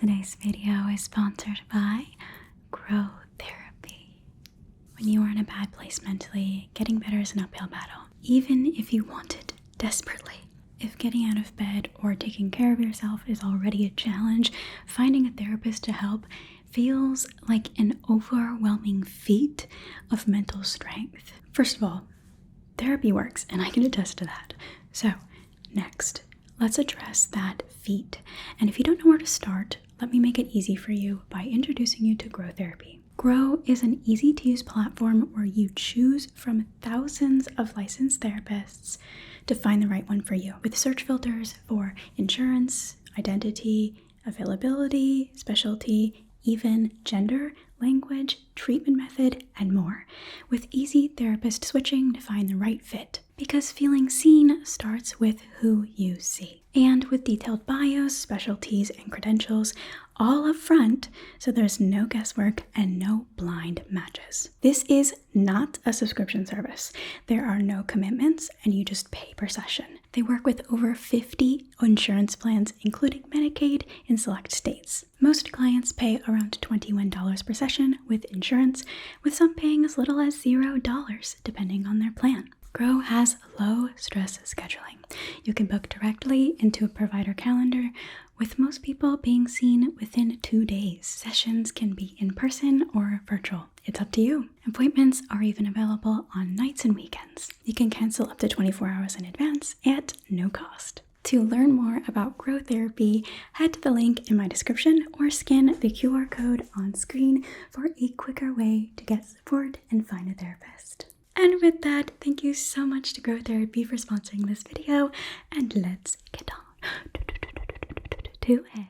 Today's video is sponsored by Grow Therapy. When you are in a bad place mentally, getting better is an uphill battle, even if you want it desperately. If getting out of bed or taking care of yourself is already a challenge, finding a therapist to help feels like an overwhelming feat of mental strength. First of all, therapy works, and I can attest to that. So, next, let's address that feat. And if you don't know where to start, let me make it easy for you by introducing you to Grow Therapy. Grow is an easy-to-use platform where you choose from thousands of licensed therapists to find the right one for you, with search filters for insurance, identity, availability, specialty, even gender, language, treatment method, and more, with easy therapist switching to find the right fit. Because feeling seen starts with who you see. And with detailed bios, specialties, and credentials all up front, so there's no guesswork and no blind matches. This is not a subscription service. There are no commitments, and you just pay per session. They work with over 50 insurance plans, including Medicaid in select states. Most clients pay around $21 per session with insurance, with some paying as little as $0, depending on their plan. Grow has low stress scheduling. You can book directly into a provider calendar, with most people being seen within 2 days. Sessions can be in person or virtual. It's up to you. Appointments are even available on nights and weekends. You can cancel up to 24 hours in advance at no cost. To learn more about Grow Therapy, head to the link in my description or scan the QR code on screen for a quicker way to get support and find a therapist. And with that, thank you so much to Grow Therapy for sponsoring this video, and let's get on to it.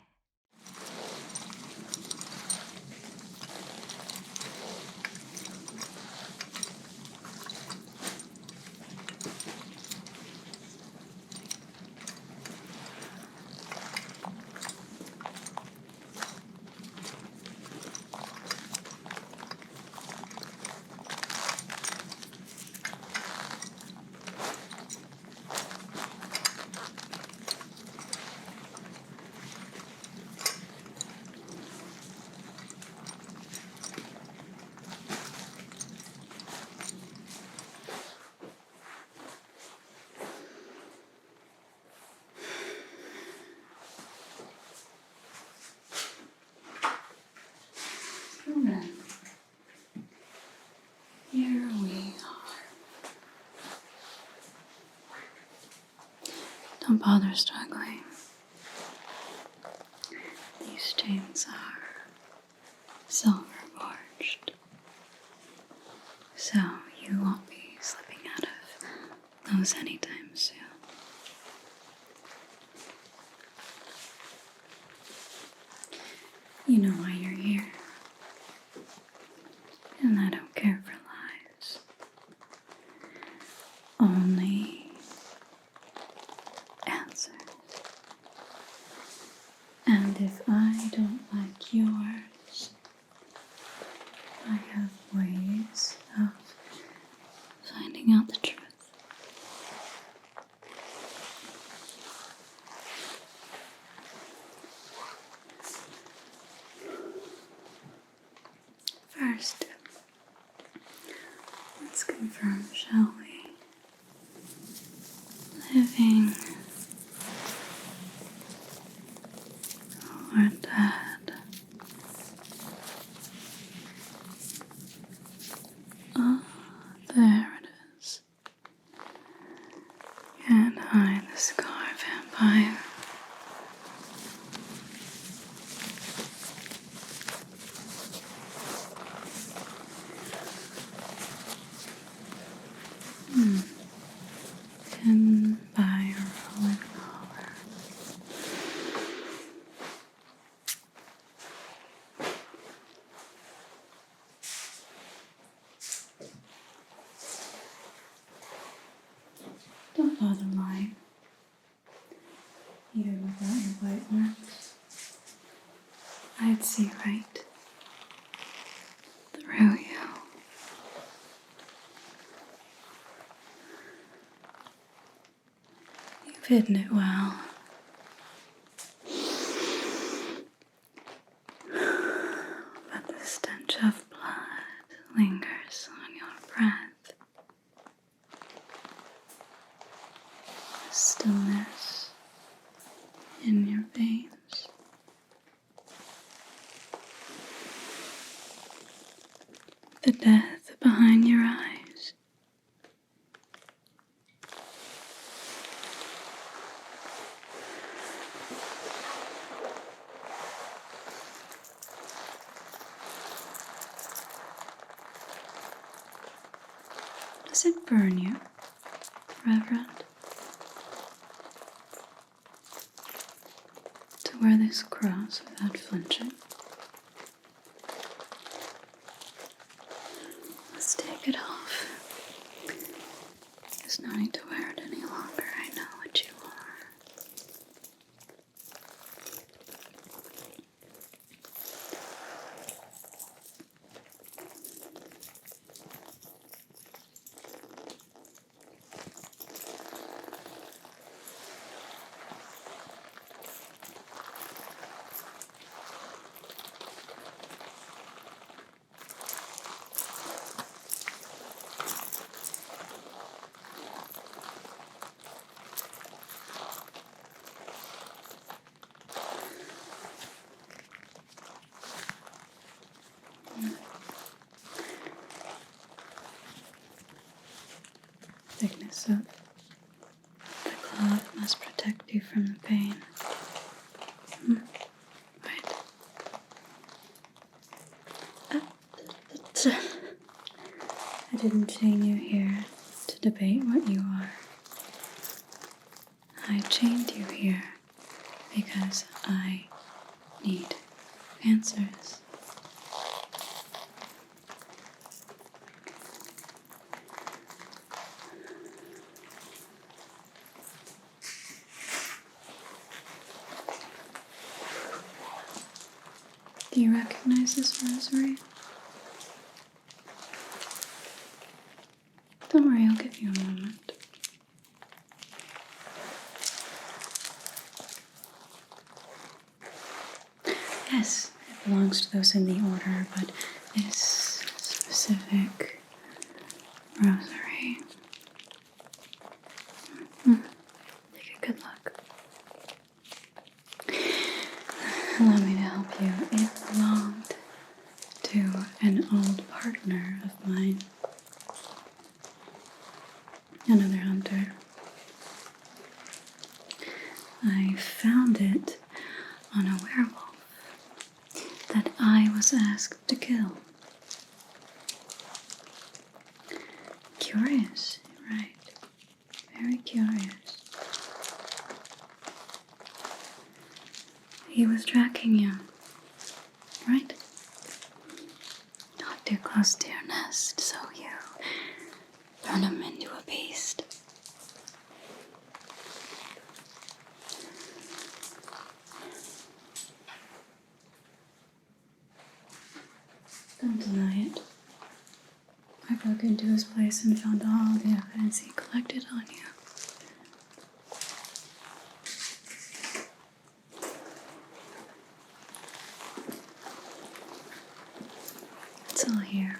Here we are. Don't bother struggling. These stains are silver forged, so you won't be slipping out of those anytime soon. You know why you're here. And I don't care for lies. Only answers. And if I don't like yours, I have ways of finding out the truth. First, let's confirm, shall we? Living or dead? Oh, there it is. Can't hide the scar, vampire. Hidden by a rolling collar. Don't bother lying. Even without your bite marks, I'd see right through you. You've hidden it well. in your veins. The death behind your eyes. Does it burn you, Reverend? To wear this cross without flinching? Let's take it off. There's no need to wear it any longer. I know what you are. Thickness of the cloth must protect you from the pain. Right. I didn't chain you here to debate what you are. I chained you here because I need answers. Do you recognize this rosary? Don't worry, I'll give you a moment. Yes, it belongs to those in the order, but this specific rosary. Take a good look. Allow me to help you. It belonged to an old partner of mine. Another hunter. I found it on a werewolf that I was asked to kill. Curious, right? Very curious. He was tracking you, right? Not too close to your nest, so you turn him into a beast. Don't deny it. I broke into his place and found all the evidence he collected on you. It's all here.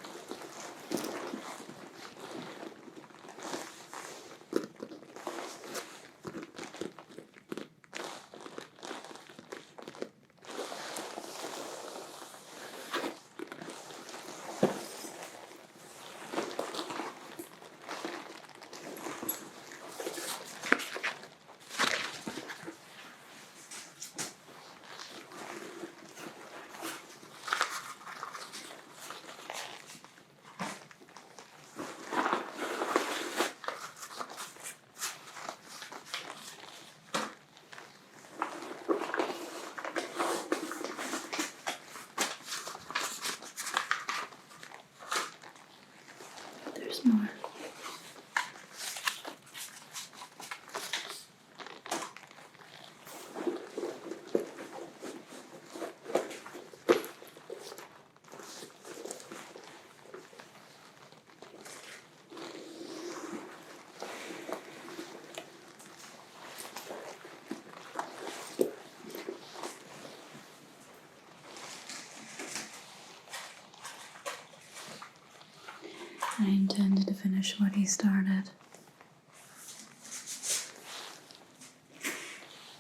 There's more. I intended to finish what he started.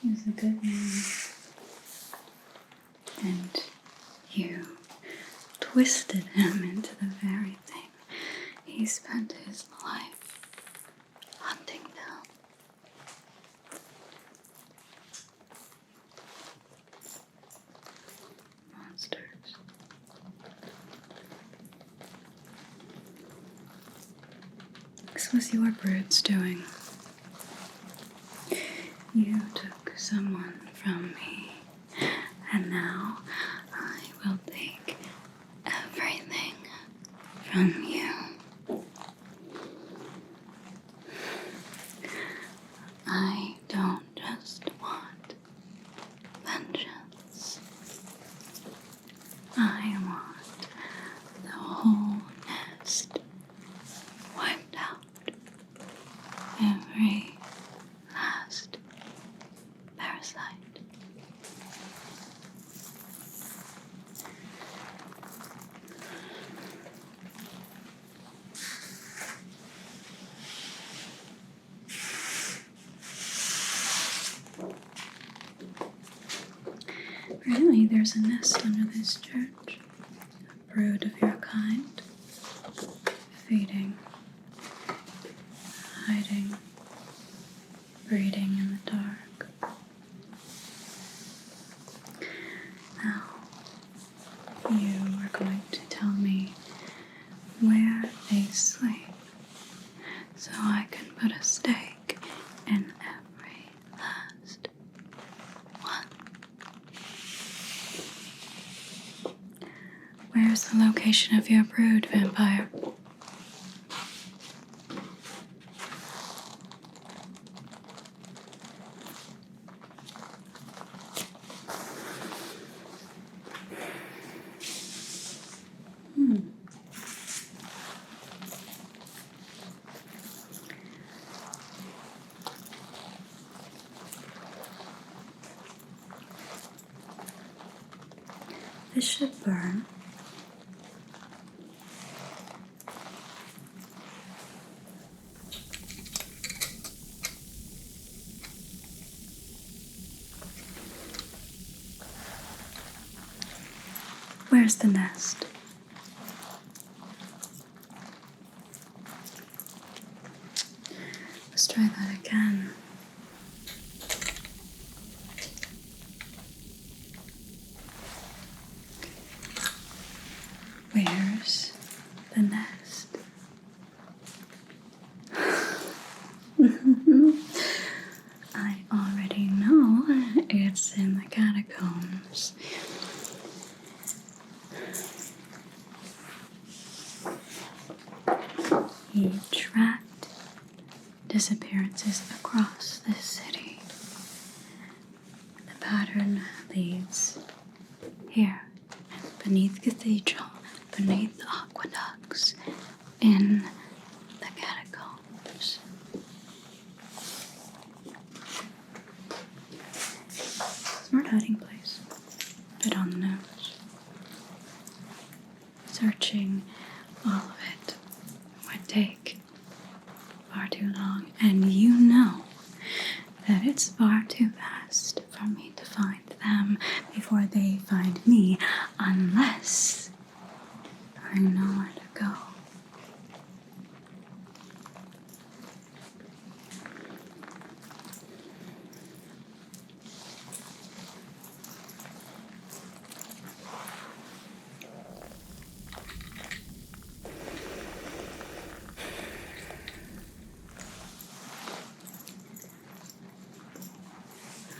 He was He's a good man. And you twisted him into the very thing he spent his life hunting down. Monsters. This was your brood's doing. You took someone from me, and now I will take everything from you. I don't just want vengeance. I want the whole nest wiped out. Every last parasite. Really, there's a nest under this church. A brood of your kind. Feeding. Hiding. Breeding in the dark. Now, you are going to tell me where they sleep so I can put a stake in every last one. Where's the location of your brood, vampire? This should burn. Where's the nest? Let's try that again. Where's the nest? I already know it's in the catacombs. He tracked disappearances across this city. The pattern leads here, beneath cathedral, beneath aqueducts, in the catacombs. Smart hiding place. Bit on the nose. Searching all of it would take far too long, and you know that it's far too fast for me to find them before they find me, unless I know where to go.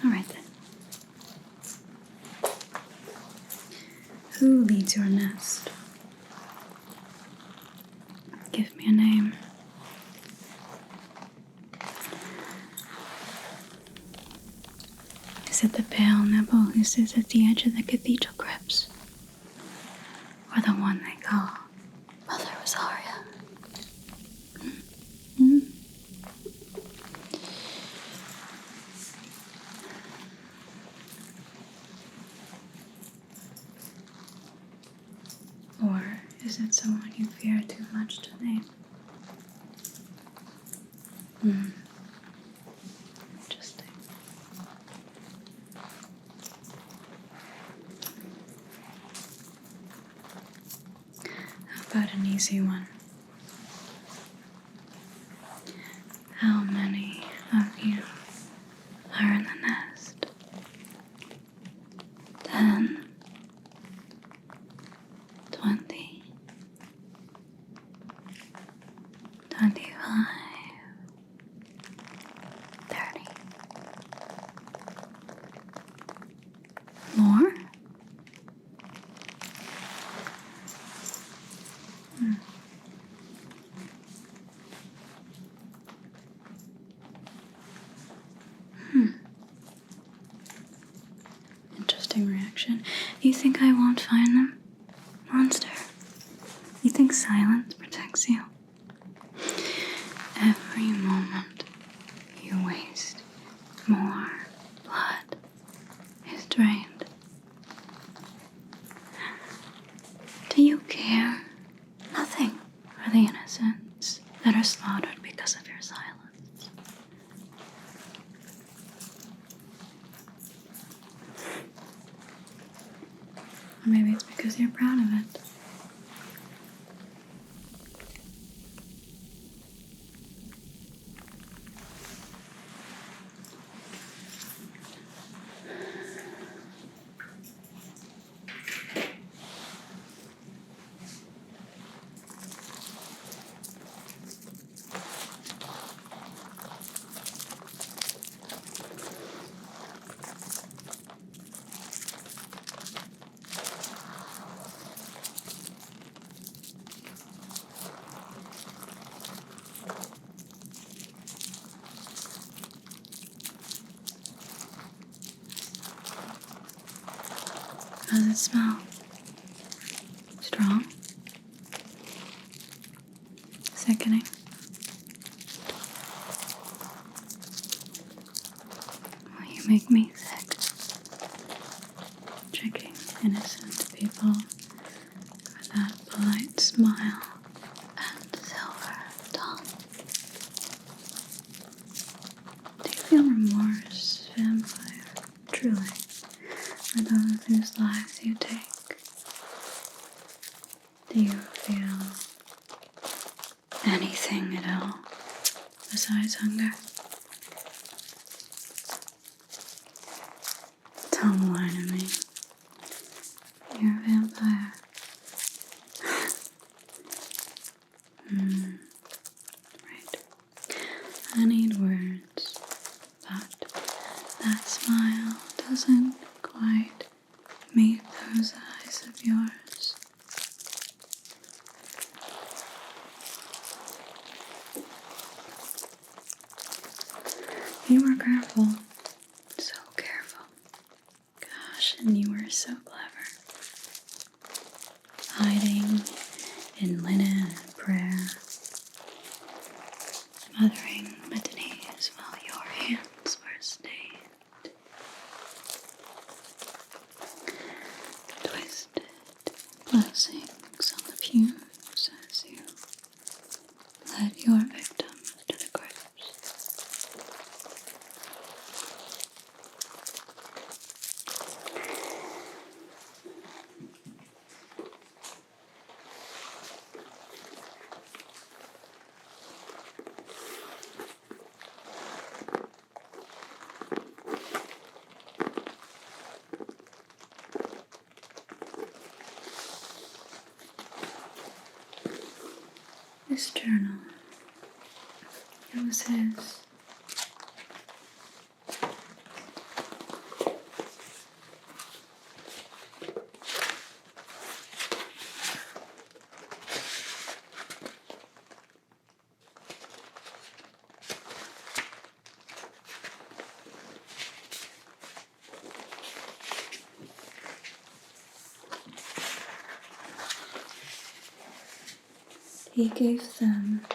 All right then. Who leads your nest? Give me a name. Is it the pale nibble who sits at the edge of the cathedral crypts? Or the one they call Mother Rosaria? Hmm? Or is it someone you fear too much to name? Interesting. but an easy one. How many of you are in the nest? 10, 20, 25, 30. More? Interesting reaction. You think I won't find them? Monster. You think silence protects you? Every moment you waste, more blood is drained. Do you care? Nothing for the innocents that are slaughtered because of your silence. Or maybe it's because you're proud of it. How does it smell? Strong? Sickening? Well, you make me sick. Tricking innocent people with that polite smile and silver tongue. Do you feel remorse, vampire? Truly. For those whose lives you take? Do you feel anything at all besides hunger? Don't lie to me. You're a vampire. Right. I need words, but that smile doesn't quite meet those eyes of yours. You were careful. So careful. Gosh, and you were so clever. Hiding in linen and prayer. Muttering litanies while your hands were stained. Twisted blessings on the pews as you led your victim to the crypt. This journal, it was his. He gave them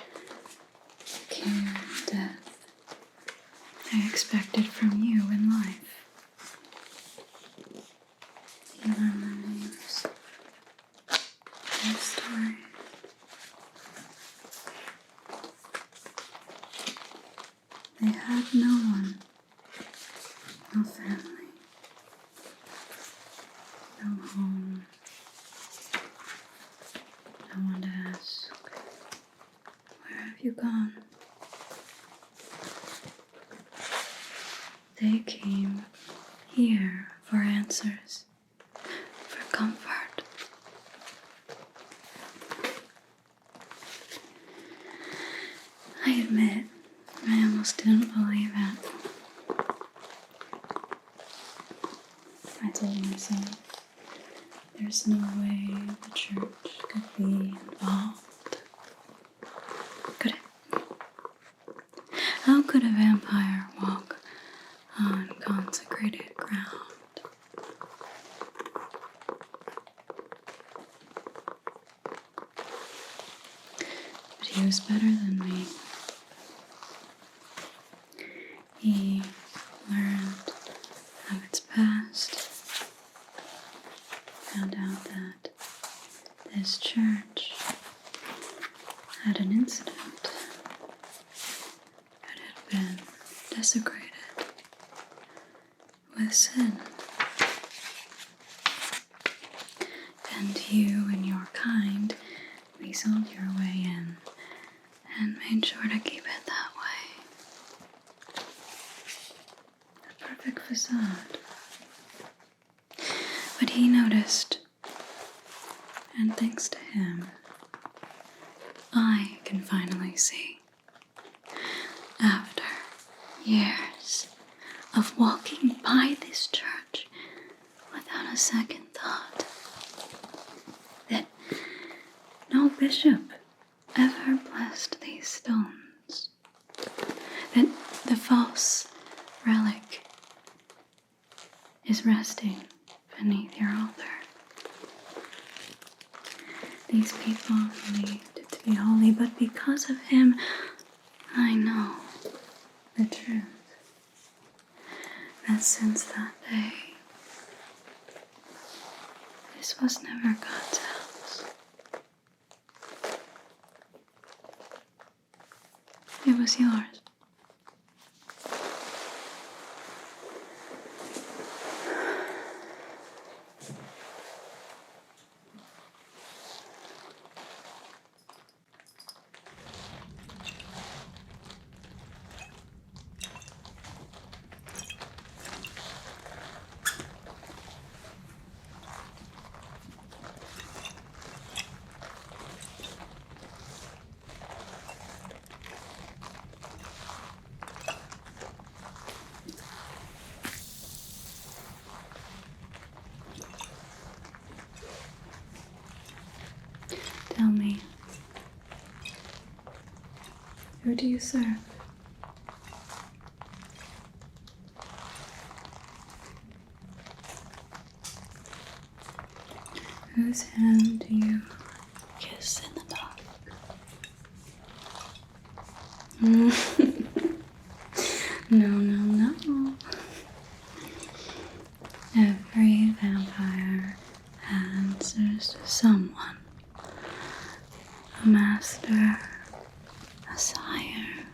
the care and death I expected from you in life. He learned their names, their story. They had no one, no family, no home, no one to gone. They came here for answers, for comfort. I admit, I almost didn't believe it. I told myself, there's no way the church could be involved. Could it? How could a vampire walk on consecrated ground? But he was better than me. He learned of its past, found out that this church had an incident that had been desecrated with sin. And you and your kind weaseled your way in and made sure to keep it that way. A perfect facade. But he noticed, and thanks to him, I can finally see. After years of walking by this church without a second thought, that no bishop ever blessed these stones, that the false relic is resting beneath your altar. These people believed it to be holy, but because of him, I know the truth. That since that day, this was never God's house. It was yours. Tell me, who do you serve? Whose hand do you kiss in the dark? No. Every vampire answers to someone. A master, a sire.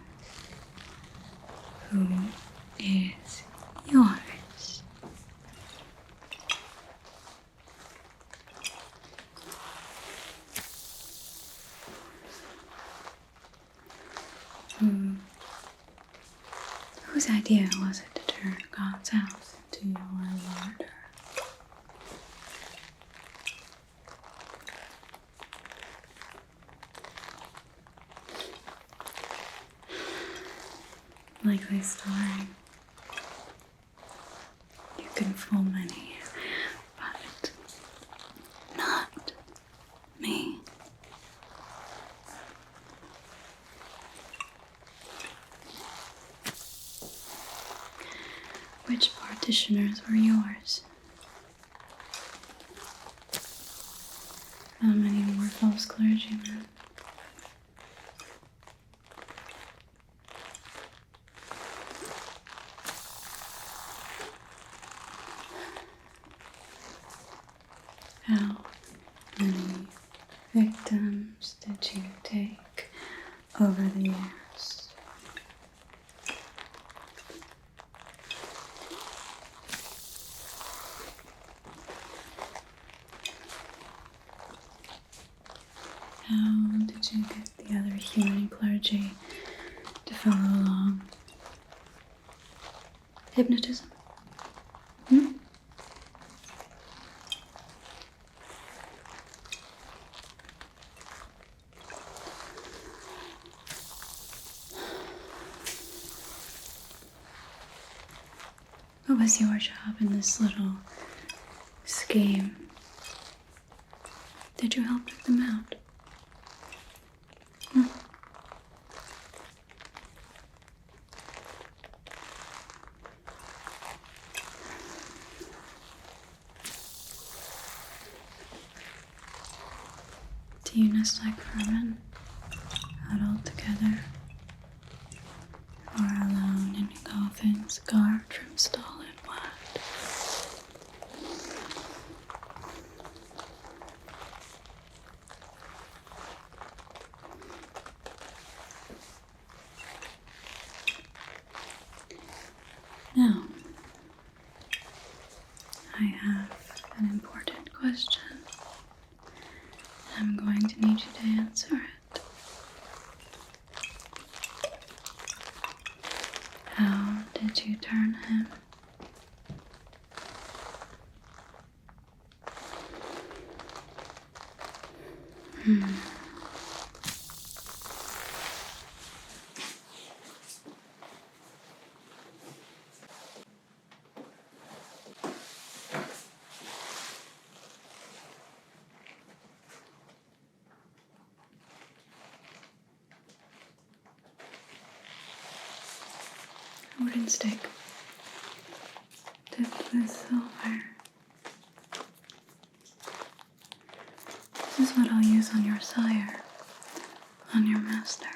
Who is yours? Whose idea was it to turn God's house into your larder? Likely story. You can fool many, but not me. Which partitioners were yours? How many were false clergymen? How many victims did you take over the years? How did you get the other human clergy energy to follow along. Hypnotism? Hmm? What was your job in this little scheme? Did you help pick them out? Hmm. Do you nest like vermin, huddled together, or alone in coffins carved from stolen blood? Now, I have an important question. I'm going to need you to answer it. How did you turn him? A wooden stick tipped with silver. This is what I'll use on your sire, on your master.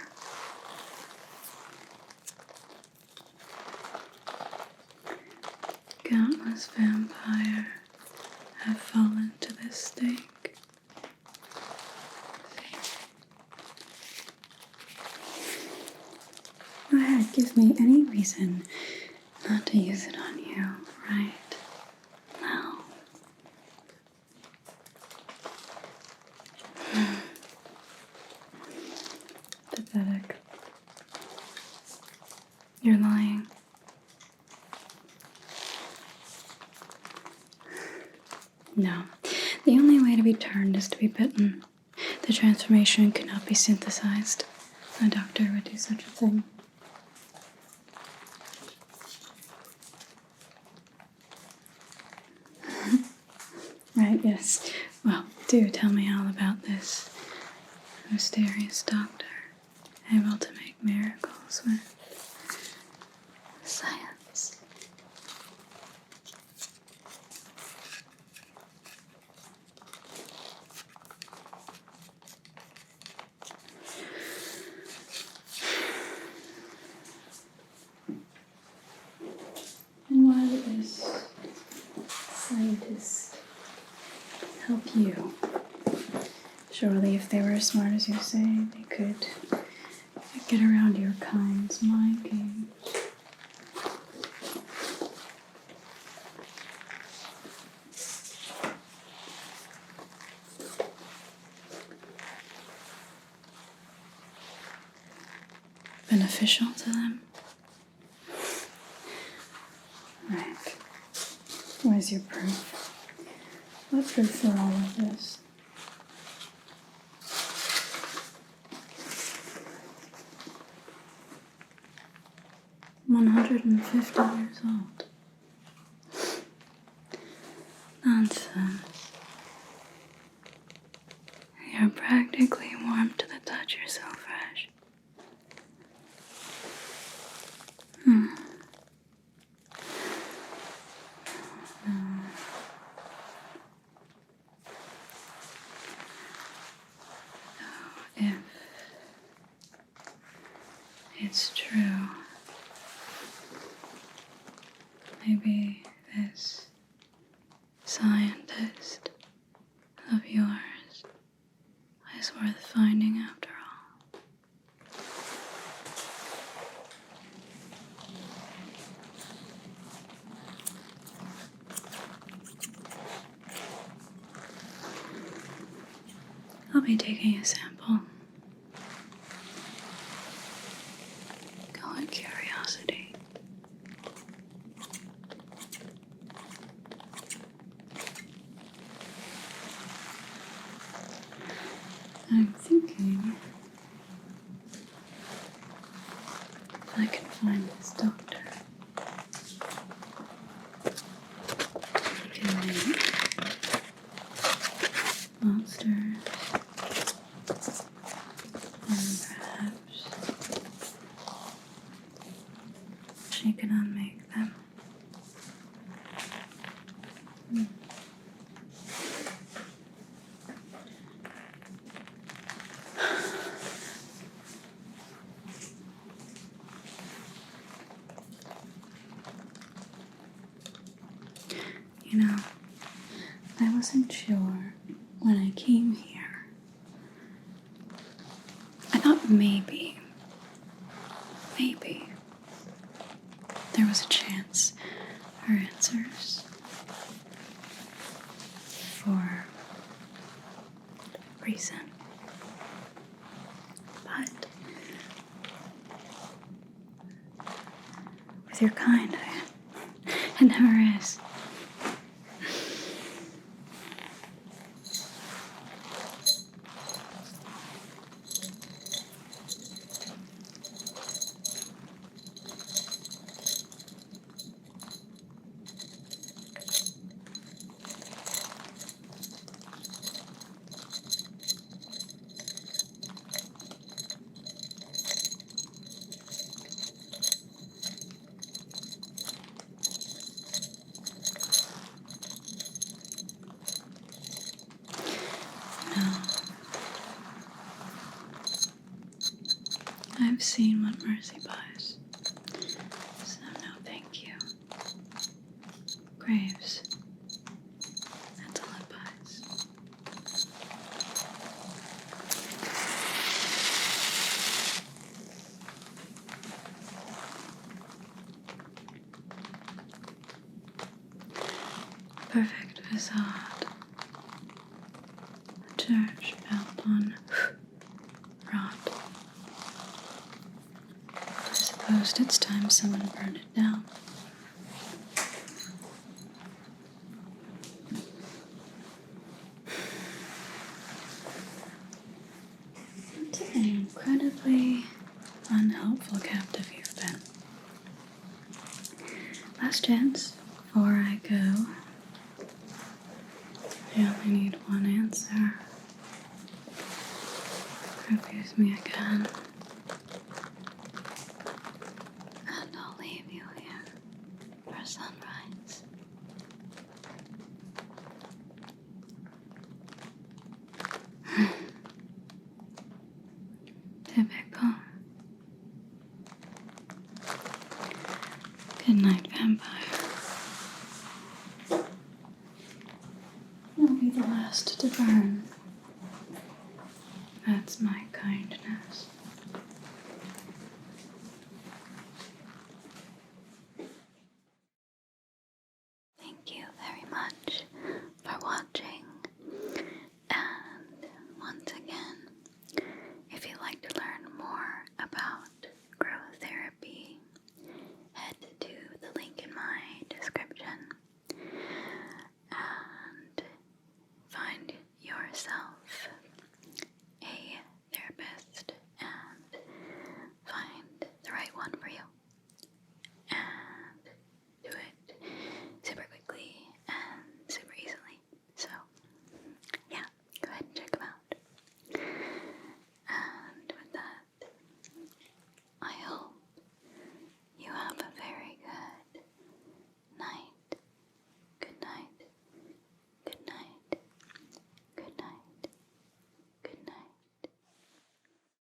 Countless vampire have fallen to this stake. Go ahead, give me any reason not to use it on you right now. Pathetic. You're lying. No. The only way to be turned is to be bitten. The transformation cannot be synthesized. A doctor would do such a thing. Right, yes. Well, do tell me all about this mysterious doctor able to make miracles with science. And why would this scientist help you? Surely if they were as smart as you say, they could get around your kind's mind game. Beneficial to them? Right. Where's your proof? What proof for all of this? $150 old. Nonsense. You're practically warm to the touch. You're so fresh. No. If it's true, maybe this scientist of yours is worth finding after all. I'll be taking a sample. I'm thinking if I can find this doctor, he can make monsters and perhaps she can unmake them. You know, I wasn't sure when I came here. I thought maybe there was a chance her answers for reason. But with your kind, it never is. I've seen what mercy buys, so no thank you. Graves, that's all it buys. Perfect facade. A church built on rot. I suppose it's time someone burned it down. What an incredibly unhelpful captive you've been. Last chance before I go. I only need one answer. Refuse me again. And I'll leave you here for sunrise. Typical. Good night, vampire. You'll be the last to burn. That's my kindness.